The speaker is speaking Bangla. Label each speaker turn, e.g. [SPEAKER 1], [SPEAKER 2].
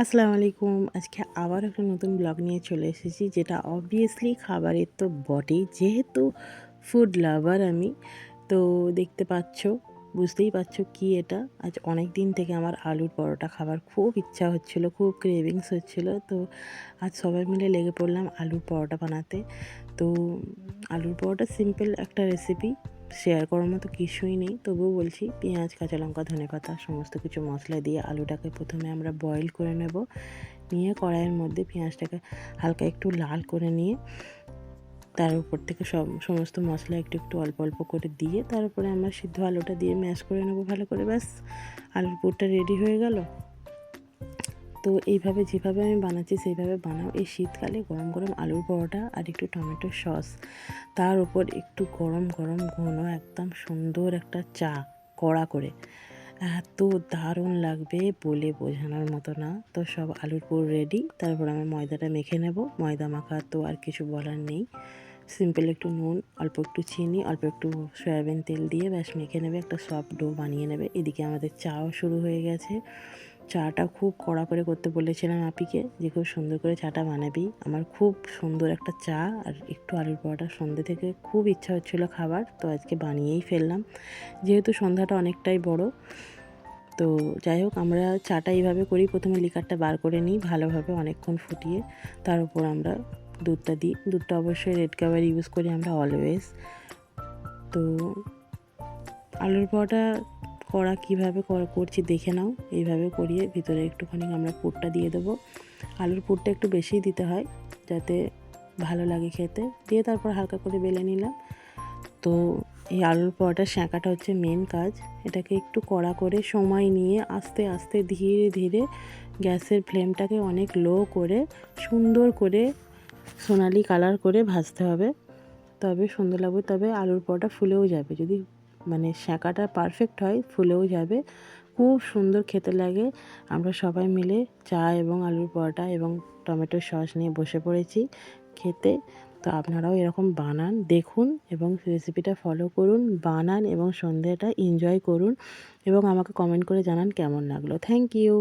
[SPEAKER 1] আসসালামু আলাইকুম। আজকে আবার একটা নতুন ব্লগ নিয়ে চলে এসেছি, যেটা অবভিয়াসলি খাবারের তো বটেই। যেহেতু ফুড লাভার আমি, তো দেখতে পাচ্ছ, বুঝতেই পারছো কি এটা। আজ অনেক দিন থেকে আমার আলুর পরোটা খাবার খুব ইচ্ছা হচ্ছিলো, খুব ক্রেভিংস হচ্ছিলো। তো আজ সবাই মিলে লেগে পড়লাম আলুর পরোটা বানাতে। তো আলুর পরোটা সিম্পল একটা রেসিপি, শেয়ার করার মতো কিছুই নেই। তবুও বলছি, পেঁয়াজ, কাঁচা লঙ্কা, ধনেপাতা সমস্ত কিছু মশলা দিয়ে আলুটাকে প্রথমে আমরা বয়েল করে নেব। নিয়ে কড়াইয়ের মধ্যে পেঁয়াজটাকে হালকা একটু লাল করে নিয়ে তার উপর থেকে সমস্ত মশলা একটু একটু অল্প অল্প করে দিয়ে তার উপরে আমরা সিদ্ধ আলুটা দিয়ে ম্যাশ করে নেবো ভালো করে। ব্যাস, আলুর পুরটা রেডি হয়ে গেল। তো এইভাবে যেভাবে আমি বানাচ্ছি সেইভাবে বানাও। এই শীতকালে গরম গরম আলুর পরোটা আর একটু টমেটো সস, তার উপর একটু গরম গরম ঘন একদম সুন্দর একটা চা কড়া করে, এত দারুণ লাগবে বলে বোঝানোর মতো না। তো সব আলুর পুর রেডি। তারপর আমি ময়দাটা মেখে নেব। ময়দা মাখা তো আর কিছু বলার নেই, সিম্পল একটু নুন, অল্প একটু চিনি, অল্প একটু সয়াবিন তেল দিয়ে ব্যাস মেখে নেবে, একটা সফট ডো বানিয়ে নেবে। এদিকে আমাদের চাও শুরু হয়ে গেছে। চাটা খুব কড়া করে করতে বলেছিলাম আপিকে, যে খুব সুন্দর করে চাটা বানাবি। আমার খুব সুন্দর একটা চা আর একটু আলুর পরোটা সন্ধ্যে থেকে খুব ইচ্ছা হচ্ছিলো খাবার, তো আজকে বানিয়েই ফেললাম। যেহেতু সন্ধ্যাটা অনেকটাই বড়, তো যাই হোক, আমরা চাটা এইভাবে করি। প্রথমে লিকারটা বার করে নিই ভালোভাবে অনেকক্ষণ ফুটিয়ে, তার উপর আমরা দুধটা দিই। দুধটা অবশ্যই রেড কাভার ইউজ করি আমরা অলওয়েজ। তো আলুর পরোটা করা কীভাবে করছি দেখে নাও। এইভাবে করিয়ে ভিতরে একটুখানি আমরা পুরটা দিয়ে দেবো। আলুর পুরটা একটু বেশিই দিতে হয় যাতে ভালো লাগে খেতে। দিয়ে তারপর হালকা করে বেলে নিলাম। তো এই আলুর পরোটার সেঁকাটা হচ্ছে মেন কাজ। এটাকে একটু কড়া করে সময় নিয়ে আস্তে আস্তে ধীরে ধীরে গ্যাসের ফ্লেমটাকে অনেক লো করে সুন্দর করে সোনালি কালার করে ভাজতে হবে, তবে সুন্দর লাগবে। তবে আলুর পরোটা ফুলেও যাবে, যদি মানে সেঁকাটা পারফেক্ট হয় ফুলেও যাবে, খুব সুন্দর খেতে লাগে। আমরা সবাই মিলে চা এবং আলুর পরোটা এবং টমেটো সস নিয়ে বসে পড়েছি খেতে। তো আপনারাও এরকম বানান, দেখুন এবং রেসিপিটা ফলো করুন, বানান এবং সন্ধ্যাটা এনজয় করুন এবং আমাকে কমেন্ট করে জানান কেমন লাগলো। Thank you.